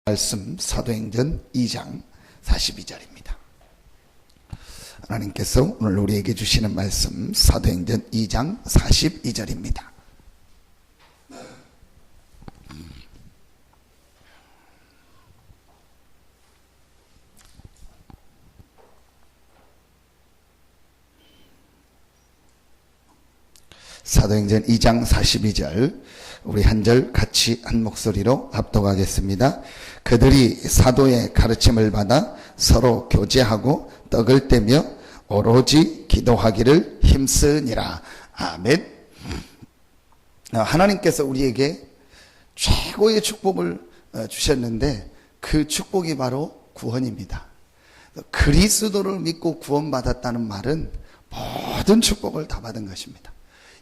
말씀 사도행전 2장 42절입니다. 하나님께서 오늘 우리에게 주시는 말씀 사도행전 2장 42절입니다. 사도행전 2장 42절 우리 한 절 같이 한 목소리로 합독하겠습니다. 그들이 사도의 가르침을 받아 서로 교제하고 떡을 떼며 오로지 기도하기를 힘쓰니라. 아멘. 하나님께서 우리에게 최고의 축복을 주셨는데 그 축복이 바로 구원입니다. 그리스도를 믿고 구원받았다는 말은 모든 축복을 다 받은 것입니다.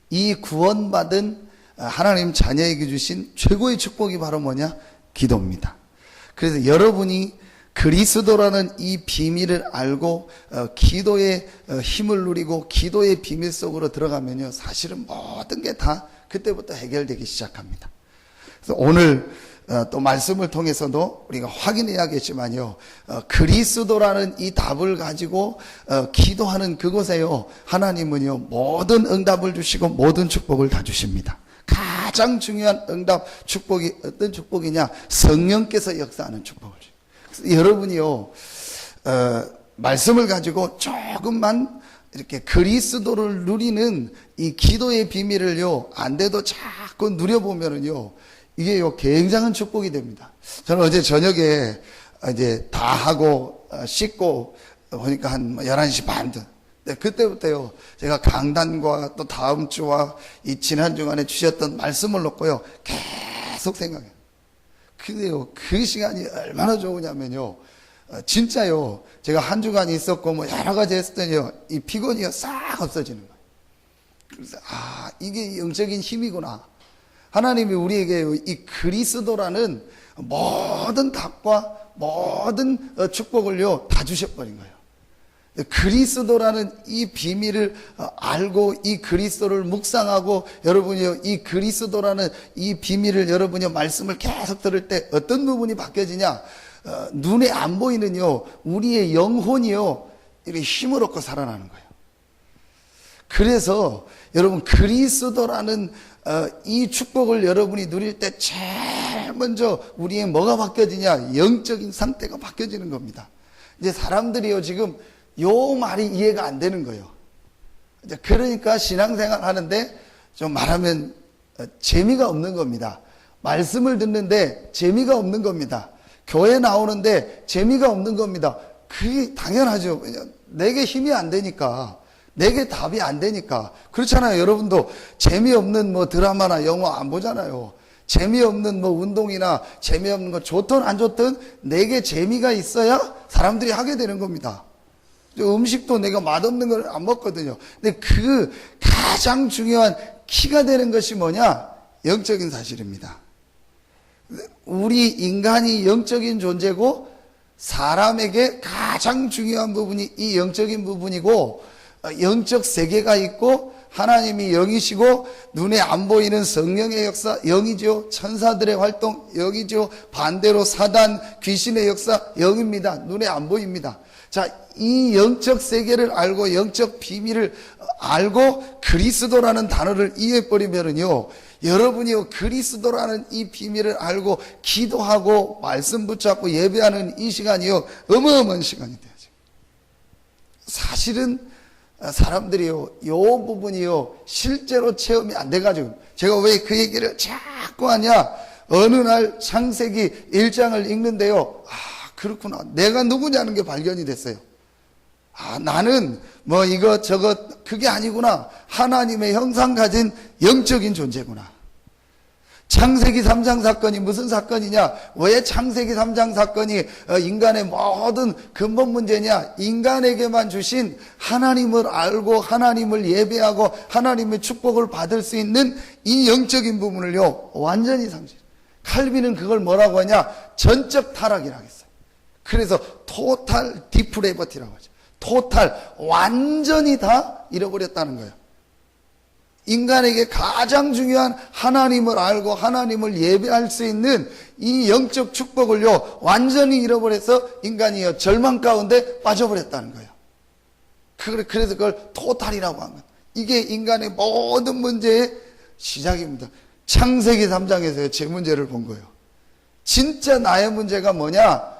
이 구원받은 하나님 자녀에게 주신 최고의 축복이 바로 뭐냐? 기도입니다. 그래서 여러분이 그리스도라는 이 비밀을 알고 기도의 힘을 누리고 기도의 비밀 속으로 들어가면요, 사실은 모든 게 다 그때부터 해결되기 시작합니다. 그래서 오늘 또 말씀을 통해서도 우리가 확인해야겠지만요, 그리스도라는 이 답을 가지고 기도하는 그곳에요, 하나님은요 모든 응답을 주시고 모든 축복을 다 주십니다. 가장 중요한 응답 축복이 어떤 축복이냐? 성령께서 역사하는 축복을 줘요. 그래서 여러분이요 말씀을 가지고 조금만 이렇게 그리스도를 누리는 이 기도의 비밀을요 안 돼도 자꾸 누려보면은요 이게요 굉장한 축복이 됩니다. 저는 어제 저녁에 이제 다 하고 씻고 보니까 한 11시 반쯤. 네, 그때부터요 제가 강단과 또 다음 주와 이 지난 주간에 주셨던 말씀을 놓고요 계속 생각해요. 근데요 그 시간이 얼마나 좋으냐면요, 진짜요 제가 한 주간 있었고 뭐 여러 가지 했더니요 이 피곤이요 싹 없어지는 거예요. 그래서 이게 영적인 힘이구나. 하나님이 우리에게 이 그리스도라는 모든 답과 모든 축복을요 다 주셔버린 거예요. 그리스도라는 이 비밀을 알고 이 그리스도를 묵상하고 여러분이요 이 그리스도라는 이 비밀을 여러분이 말씀을 계속 들을 때 어떤 부분이 바뀌어지냐? 눈에 안 보이는요 우리의 영혼이요 이렇게 힘을 얻고 살아나는 거예요. 그래서 여러분 그리스도라는 이 축복을 여러분이 누릴 때 제일 먼저 우리의 뭐가 바뀌어지냐? 영적인 상태가 바뀌어지는 겁니다. 이제 사람들이요 지금 요 말이 이해가 안 되는 거예요. 그러니까 신앙생활 하는데 좀 말하면 재미가 없는 겁니다. 말씀을 듣는데 재미가 없는 겁니다. 교회 나오는데 재미가 없는 겁니다. 그게 당연하죠. 내게 힘이 안 되니까, 내게 답이 안 되니까. 그렇잖아요. 여러분도 재미없는 뭐 드라마나 영화 안 보잖아요. 재미없는 뭐 운동이나 재미없는 거 좋든 안 좋든 내게 재미가 있어야 사람들이 하게 되는 겁니다. 음식도 내가 맛없는 걸 안 먹거든요. 근데 그 가장 중요한 키가 되는 것이 뭐냐? 영적인 사실입니다. 우리 인간이 영적인 존재고 사람에게 가장 중요한 부분이 이 영적인 부분이고, 영적 세계가 있고 하나님이 영이시고 눈에 안 보이는 성령의 역사 영이죠. 천사들의 활동 영이죠. 반대로 사단 귀신의 역사 영입니다. 눈에 안 보입니다. 자, 이 영적 세계를 알고 영적 비밀을 알고 그리스도라는 단어를 이해해버리면은요, 여러분이요 그리스도라는 이 비밀을 알고 기도하고 말씀 붙잡고 예배하는 이 시간이요 어마어마한 시간이 돼야죠. 사실은 사람들이요 요 부분이요 실제로 체험이 안 돼가지고, 제가 왜 그 얘기를 자꾸 하냐? 어느 날 창세기 1장을 읽는데요, 그렇구나, 내가 누구냐는 게 발견이 됐어요. 나는 뭐 이것 저것 그게 아니구나. 하나님의 형상 가진 영적인 존재구나. 창세기 3장 사건이 무슨 사건이냐? 왜 창세기 3장 사건이 인간의 모든 근본 문제냐? 인간에게만 주신 하나님을 알고 하나님을 예배하고 하나님의 축복을 받을 수 있는 이 영적인 부분을요 완전히 상실. 칼빈은 그걸 뭐라고 하냐? 전적 타락이라고 했어요. 그래서 토탈 디프레버티라고 하죠. 토탈 완전히 다 잃어버렸다는 거예요. 인간에게 가장 중요한 하나님을 알고 하나님을 예배할 수 있는 이 영적 축복을요, 완전히 잃어버려서 인간이요, 절망 가운데 빠져버렸다는 거예요. 그래서 그걸 토탈이라고 하는 거예요. 이게 인간의 모든 문제의 시작입니다. 창세기 3장에서요, 제 문제를 본 거예요. 진짜 나의 문제가 뭐냐?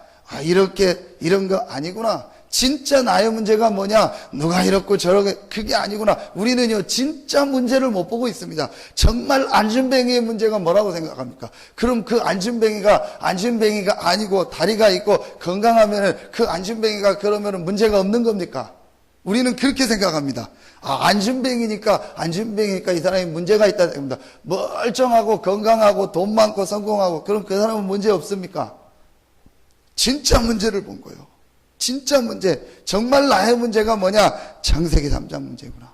이런 거 아니구나. 진짜 나의 문제가 뭐냐? 누가 이렇고 저렇게, 그게 아니구나. 우리는요, 진짜 문제를 못 보고 있습니다. 정말 안진뱅이의 문제가 뭐라고 생각합니까? 그럼 그 안진뱅이가 아니고 다리가 있고 건강하면은 그 안진뱅이가 그러면은 문제가 없는 겁니까? 우리는 그렇게 생각합니다. 안진뱅이니까 이 사람이 문제가 있다 생각합니다. 멀쩡하고 건강하고 돈 많고 성공하고 그럼 그 사람은 문제 없습니까? 진짜 문제를 본 거예요. 진짜 문제, 정말 나의 문제가 뭐냐? 창세기 3장 문제구나.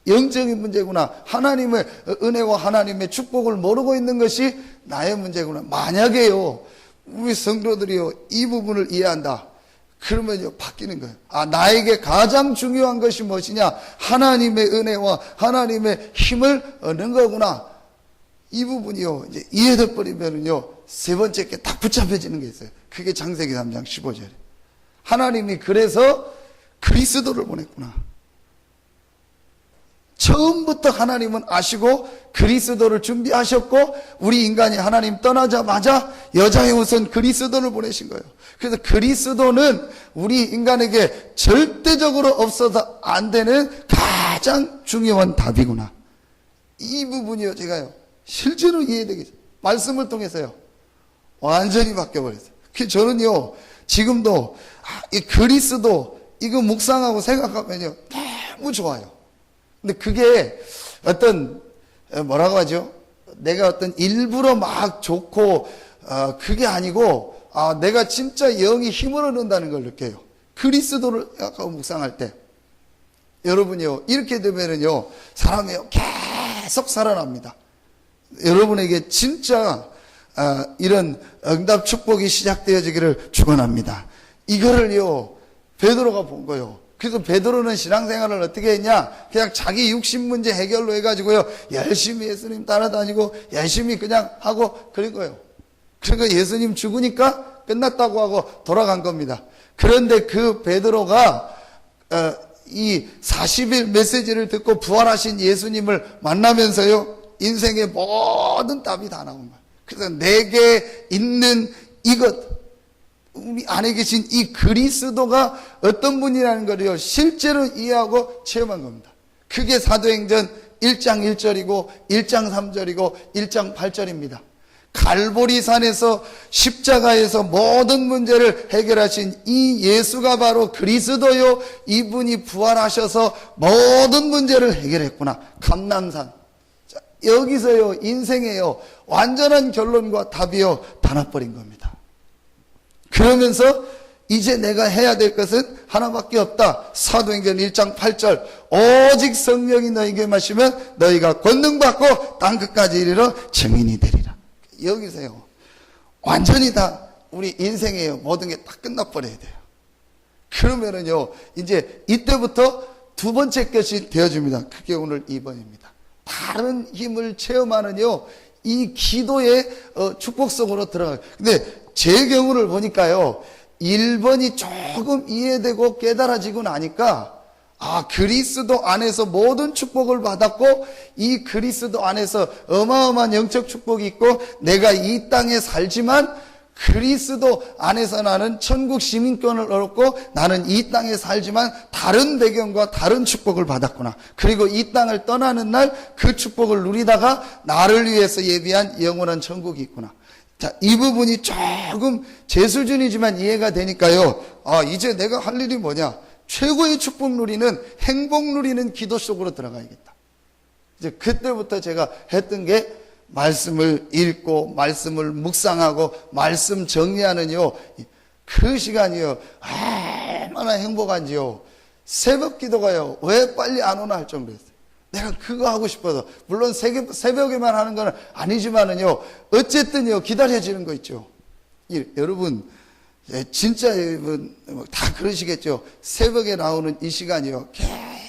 영적인 문제구나. 하나님의 은혜와 하나님의 축복을 모르고 있는 것이 나의 문제구나. 만약에요, 우리 성도들이요, 이 부분을 이해한다. 그러면요, 바뀌는 거예요. 나에게 가장 중요한 것이 무엇이냐? 하나님의 은혜와 하나님의 힘을 얻는 거구나. 이 부분이요, 이제 이해돼 버리면은요, 세 번째 게 딱 붙잡혀지는 게 있어요. 그게 창세기 3장 15절에. 하나님이 그래서 그리스도를 보냈구나. 처음부터 하나님은 아시고 그리스도를 준비하셨고, 우리 인간이 하나님 떠나자마자 여자의 우선 그리스도를 보내신 거예요. 그래서 그리스도는 우리 인간에게 절대적으로 없어서 안 되는 가장 중요한 답이구나. 이 부분이요, 제가요, 실제로 이해되겠어요. 말씀을 통해서요, 완전히 바뀌어버렸어요. 그래서 저는요, 지금도 이 그리스도 이거 묵상하고 생각하면요, 너무 좋아요. 근데 그게 어떤 뭐라고 하죠? 내가 어떤 일부러 막 좋고 그게 아니고, 내가 진짜 영이 힘을 얻는다는 걸 느껴요. 그리스도를 생각하고 묵상할 때 여러분이요, 이렇게 되면은요, 사람이요 계속 살아납니다. 여러분에게 진짜 이런 응답 축복이 시작되어지기를 축원합니다. 이거를요, 베드로가 본 거예요. 그래서 베드로는 신앙생활을 어떻게 했냐? 그냥 자기 육신 문제 해결로 해가지고요, 열심히 예수님 따라다니고 열심히 그냥 하고 그런 거예요. 그러니까 예수님 죽으니까 끝났다고 하고 돌아간 겁니다. 그런데 그 베드로가 이 40일 메시지를 듣고 부활하신 예수님을 만나면서요, 인생의 모든 답이 다 나온 거예요. 그래서 내게 있는 이것, 우리 안에 계신 이 그리스도가 어떤 분이라는 것을요, 실제로 이해하고 체험한 겁니다. 그게 사도행전 1장 1절이고 1장 3절이고 1장 8절입니다. 갈보리산에서 십자가에서 모든 문제를 해결하신 이 예수가 바로 그리스도요, 이분이 부활하셔서 모든 문제를 해결했구나. 감람산. 자, 여기서요, 인생에요, 완전한 결론과 답이요, 다 나버린 겁니다. 그러면서 이제 내가 해야 될 것은 하나밖에 없다. 사도행전 1장 8절, 오직 성령이 너희에게 마시면 너희가 권능받고 땅끝까지 이르러 증인이 되리라. 여기서요, 완전히 다 우리 인생에요, 모든 게 다 끝나버려야 돼요. 그러면은요, 이제 이때부터 두 번째 것이 되어줍니다. 그게 오늘 2번입니다. 다른 힘을 체험하는요, 이 기도의 축복 속으로 들어가요. 근데 제 경우를 보니까요, 1번이 조금 이해되고 깨달아지고 나니까, 그리스도 안에서 모든 축복을 받았고, 이 그리스도 안에서 어마어마한 영적 축복이 있고, 내가 이 땅에 살지만 그리스도 안에서 나는 천국 시민권을 얻었고, 나는 이 땅에 살지만 다른 배경과 다른 축복을 받았구나. 그리고 이 땅을 떠나는 날 그 축복을 누리다가 나를 위해서 예비한 영원한 천국이 있구나. 자, 이 부분이 조금 제 수준이지만 이해가 되니까요, 이제 내가 할 일이 뭐냐? 최고의 축복 누리는, 행복 누리는 기도 속으로 들어가야겠다. 이제 그때부터 제가 했던 게, 말씀을 읽고 말씀을 묵상하고 말씀 정리하는요, 그 시간이요, 얼마나 행복한지요. 새벽 기도가요, 왜 빨리 안 오나 할 정도였어요. 내가 그거 하고 싶어서. 물론 새벽에만 하는 건 아니지만은요, 어쨌든요, 기다려지는 거 있죠. 여러분, 진짜 여러분 다 그러시겠죠. 새벽에 나오는 이 시간이요,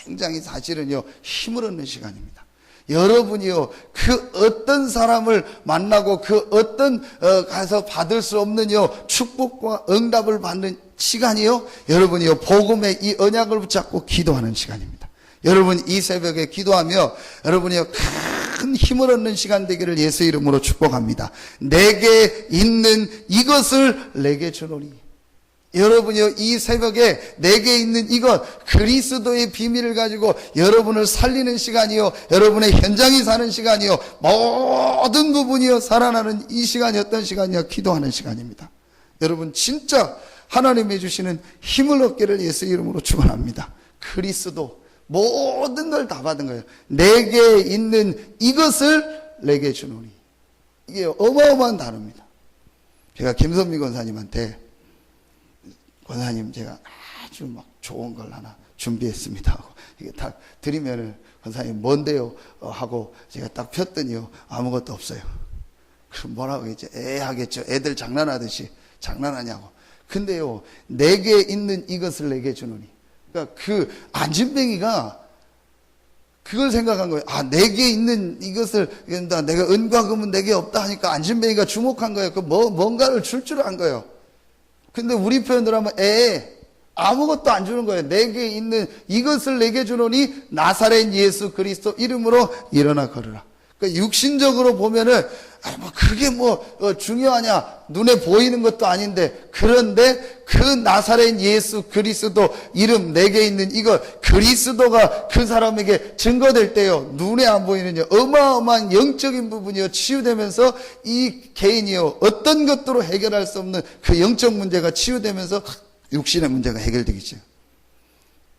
굉장히 사실은요, 힘을 얻는 시간입니다. 여러분이요, 그 어떤 사람을 만나고 그 어떤 가서 받을 수 없는요 축복과 응답을 받는 시간이요, 여러분이요 복음의 이 언약을 붙잡고 기도하는 시간입니다. 여러분 이 새벽에 기도하며 여러분이요 큰 힘을 얻는 시간 되기를 예수 이름으로 축복합니다. 내게 있는 이것을 내게 주노니. 여러분이요 이 새벽에 내게 있는 이것, 그리스도의 비밀을 가지고 여러분을 살리는 시간이요, 여러분의 현장이 사는 시간이요, 모든 부분이요 살아나는 이 시간이 어떤 시간이요? 기도하는 시간입니다. 여러분 진짜 하나님이 주시는 힘을 얻기를 예수 이름으로 축원합니다. 그리스도 모든 걸 다 받은 거예요. 내게 있는 이것을 내게 주노니. 이게 어마어마한 단어입니다. 제가 김선미 권사님한테, 권사님 제가 아주 막 좋은 걸 하나 준비했습니다 하고 이게 딱 드리면은 권사님 뭔데요 하고 제가 딱 폈더니요 아무것도 없어요. 그럼 뭐라고 했죠? 하겠죠. 애들 장난하듯이 장난하냐고. 근데요 내게 있는 이것을 내게 주노니. 그러니까 그 안진뱅이가 그걸 생각한 거예요. 아, 내게 있는 이것을, 내가 은과 금은 내게 없다 하니까 안진뱅이가 주목한 거예요. 뭔가를 줄 줄 안 거예요. 근데 우리 표현으로 하면 아무것도 안 주는 거예요. 내게 있는 이것을 내게 주노니 나사렛 예수 그리스도 이름으로 일어나 걸으라. 그러니까 육신적으로 보면은 그게 중요하냐, 눈에 보이는 것도 아닌데, 그런데 그 나사렛 예수 그리스도 이름 내게 있는 이것, 그리스도가 그 사람에게 증거될 때요 눈에 안 보이는 어마어마한 영적인 부분이요 치유되면서 이 개인이요 어떤 것으로 해결할 수 없는 그 영적 문제가 치유되면서 육신의 문제가 해결되겠죠.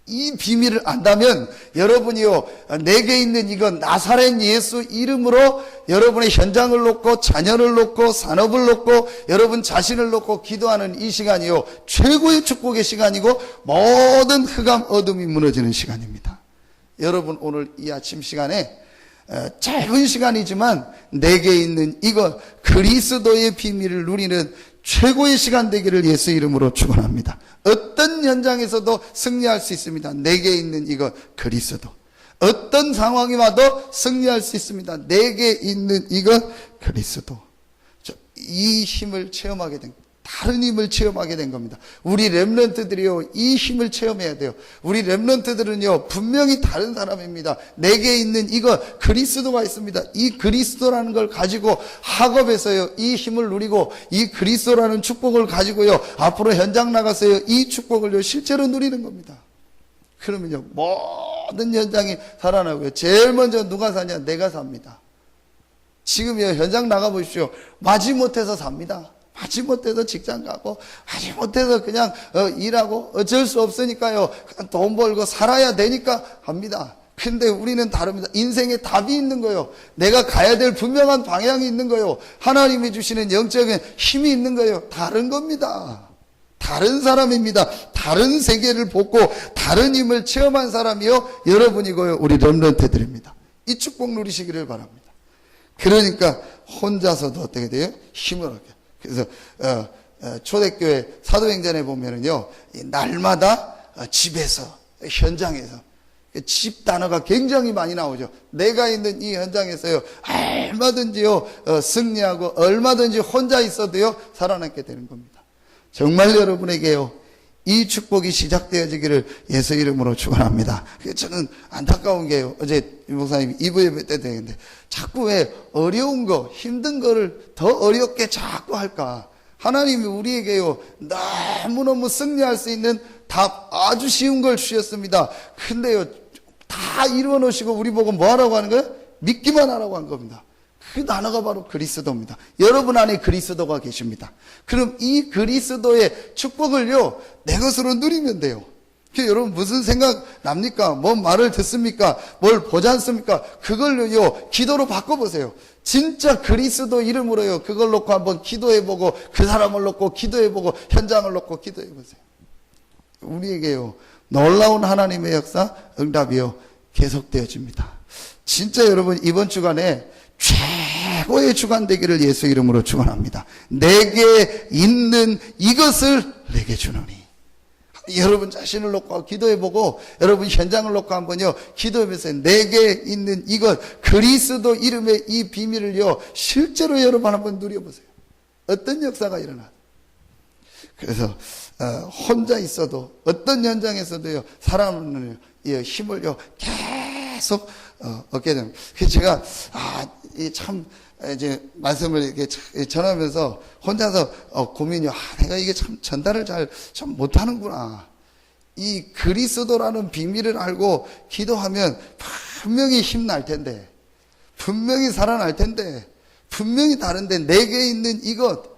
이 비밀을 안다면 여러분이요 내게 있는 이건 나사렛 예수 이름으로 여러분의 현장을 놓고 자녀를 놓고 산업을 놓고 여러분 자신을 놓고 기도하는 이 시간이요 최고의 축복의 시간이고 모든 흑암 어둠이 무너지는 시간입니다. 여러분 오늘 이 아침 시간에 짧은 시간이지만 내게 있는 이것 그리스도의 비밀을 누리는 최고의 시간 되기를 예수 이름으로 축원합니다. 어떤 현장에서도 승리할 수 있습니다. 내게 있는 이것 그리스도. 어떤 상황이 와도 승리할 수 있습니다. 내게 있는 이것 그리스도. 이 힘을 체험하게 된 겁니다. 다른 힘을 체험하게 된 겁니다. 우리 렘넌트들이요 이 힘을 체험해야 돼요. 우리 렘넌트들은요 분명히 다른 사람입니다. 내게 있는 이것 그리스도가 있습니다. 이 그리스도라는 걸 가지고 학업에서요 이 힘을 누리고 이 그리스도라는 축복을 가지고요 앞으로 현장 나가서요 이 축복을요 실제로 누리는 겁니다. 그러면요 모든 현장이 살아나고요. 제일 먼저 누가 사냐? 내가 삽니다. 지금요 현장 나가 보십시오. 마지못해서 삽니다. 마지못해서 직장 가고 마지못해서 그냥 일하고 어쩔 수 없으니까요 돈 벌고 살아야 되니까 합니다. 근데 우리는 다릅니다. 인생에 답이 있는 거예요. 내가 가야 될 분명한 방향이 있는 거예요. 하나님이 주시는 영적인 힘이 있는 거예요. 다른 겁니다. 다른 사람입니다. 다른 세계를 보고 다른 힘을 체험한 사람이요 여러분이고요 우리 렘넌트들입니다. 이 축복 누리시기를 바랍니다. 그러니까 혼자서도 어떻게 돼요? 힘을 얻게. 그래서 초대교회 사도행전에 보면은요 날마다 집에서 현장에서 집 단어가 굉장히 많이 나오죠. 내가 있는 이 현장에서요 얼마든지요 승리하고 얼마든지 혼자 있어도요 살아남게 되는 겁니다. 정말 여러분에게요 이 축복이 시작되어지기를 예수 이름으로 축원합니다. 저는 안타까운 게요 어제 목사님 2부 예배 때 되는데 자꾸 왜 어려운 거 힘든 거를 더 어렵게 자꾸 할까? 하나님이 우리에게요 너무너무 승리할 수 있는 답 아주 쉬운 걸 주셨습니다. 근데요 다 이루어 놓으시고 우리 보고 뭐 하라고 하는 거예요? 믿기만 하라고 한 겁니다. 그 단어가 바로 그리스도입니다. 여러분 안에 그리스도가 계십니다. 그럼 이 그리스도의 축복을요 내 것으로 누리면 돼요. 여러분 무슨 생각 납니까? 뭔 말을 듣습니까? 뭘 보지 않습니까? 그걸요 기도로 바꿔보세요. 진짜 그리스도 이름으로요 그걸 놓고 한번 기도해보고 그 사람을 놓고 기도해보고 현장을 놓고 기도해보세요. 우리에게요 놀라운 하나님의 역사 응답이요 계속되어집니다. 진짜 여러분 이번 주간에 최고의 주간 되기를 예수 이름으로 축원합니다. 내게 있는 이것을 내게 주노니. 여러분 자신을 놓고 기도해보고 여러분 현장을 놓고 한번요 기도하면서 내게 있는 이것 그리스도 이름의 이 비밀을요 실제로 여러분 한번 누려보세요. 어떤 역사가 일어나. 그래서 혼자 있어도 어떤 현장에서도요 사람은 힘을요 계속 얻게 됩니다. 그래서 제가 참 이제 말씀을 이렇게 전하면서 혼자서 고민이요. 내가 이게 참 전달을 잘 못하는구나. 이 그리스도라는 비밀을 알고 기도하면 분명히 힘날 텐데, 분명히 살아날 텐데, 분명히 다른데 내게 있는 이것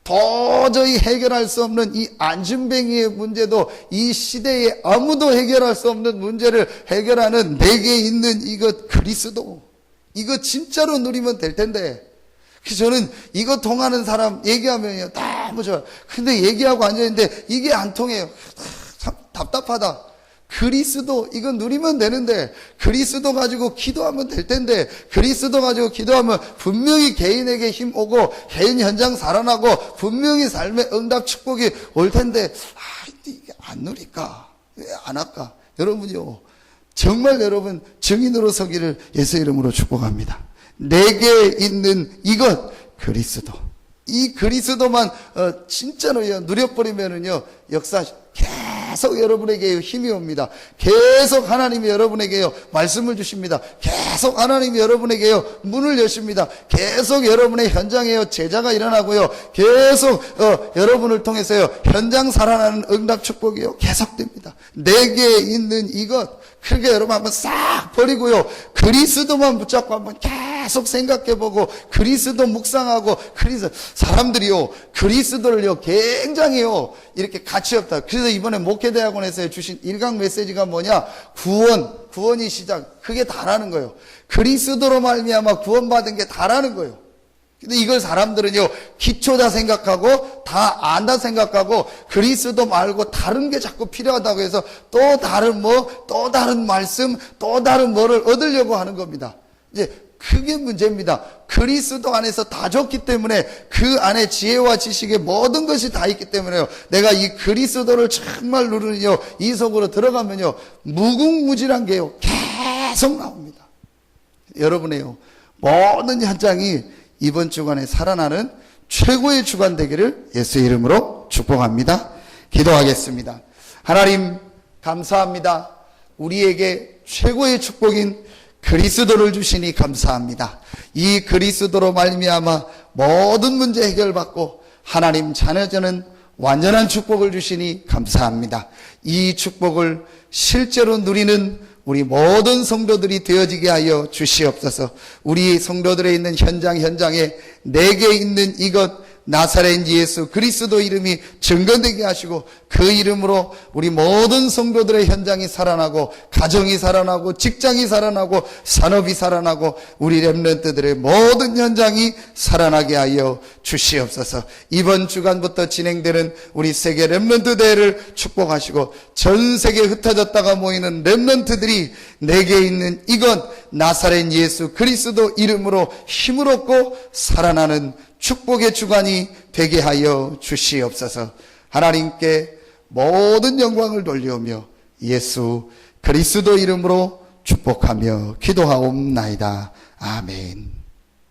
도저히 해결할 수 없는 이 안진뱅이의 문제도 이 시대에 아무도 해결할 수 없는 문제를 해결하는 내게 있는 이것 그리스도 이거 진짜로 누리면 될 텐데 그래서 저는 이거 통하는 사람 얘기하면요 너무 좋아요. 근데 얘기하고 앉아있는데 이게 안 통해요. 참 답답하다. 그리스도 이거 누리면 되는데 그리스도 가지고 기도하면 될 텐데 그리스도 가지고 기도하면 분명히 개인에게 힘 오고 개인 현장 살아나고 분명히 삶의 응답 축복이 올 텐데 이게 안 누릴까? 왜 안 할까? 여러분요 정말 여러분 증인으로 서기를 예수 이름으로 축복합니다. 내게 있는 이것 그리스도 이 그리스도만 진짜로요 누려버리면은요 역사 계속 여러분에게 힘이 옵니다. 계속 하나님이 여러분에게요 말씀을 주십니다. 계속 하나님이 여러분에게요 문을 여십니다. 계속 여러분의 현장에요 제자가 일어나고요 계속 여러분을 통해서요 현장 살아나는 응답 축복이요 계속됩니다. 내게 있는 이것 그렇게 여러분 한번 싹 버리고요 그리스도만 붙잡고 한번 계속 생각해보고 그리스도 묵상하고 사람들이요 그리스도를요 굉장히요 이렇게 가치 없다. 그래서 이번에 목회대학원에서 주신 일강 메시지가 뭐냐? 구원이 시작. 그게 다라는 거예요. 그리스도로 말미암아 구원받은 게 다라는 거예요. 근데 이걸 사람들은요 기초다 생각하고 다 안다 생각하고 그리스도 말고 다른 게 자꾸 필요하다고 해서 또 다른 또 다른 말씀 또 다른 뭐를 얻으려고 하는 겁니다. 이제 그게 문제입니다. 그리스도 안에서 다 좋기 때문에 그 안에 지혜와 지식의 모든 것이 다 있기 때문에요. 내가 이 그리스도를 정말 누르는요. 이 속으로 들어가면요. 무궁무진한 게요. 계속 나옵니다. 여러분의요. 모든 현장이 이번 주간에 살아나는 최고의 주간 되기를 예수 이름으로 축복합니다. 기도하겠습니다. 하나님 감사합니다. 우리에게 최고의 축복인 그리스도를 주시니 감사합니다. 이 그리스도로 말미암아 모든 문제 해결받고 하나님 자녀자는 완전한 축복을 주시니 감사합니다. 이 축복을 실제로 누리는 우리 모든 성도들이 되어지게 하여 주시옵소서. 우리 성도들에 있는 현장에 내게 있는 이것 나사렛 예수 그리스도 이름이 증거되게 하시고 그 이름으로 우리 모든 성도들의 현장이 살아나고 가정이 살아나고 직장이 살아나고 산업이 살아나고 우리 렘넌트들의 모든 현장이 살아나게 하여 주시옵소서. 이번 주간부터 진행되는 우리 세계 렘넌트 대회를 축복하시고 전 세계에 흩어졌다가 모이는 렘넌트들이 내게 있는 이것 나사렛 예수 그리스도 이름으로 힘을 얻고 살아나는 축복의 주간이 되게 하여 주시옵소서. 하나님께 모든 영광을 돌려오며 예수 그리스도 이름으로 축복하며 기도하옵나이다. 아멘.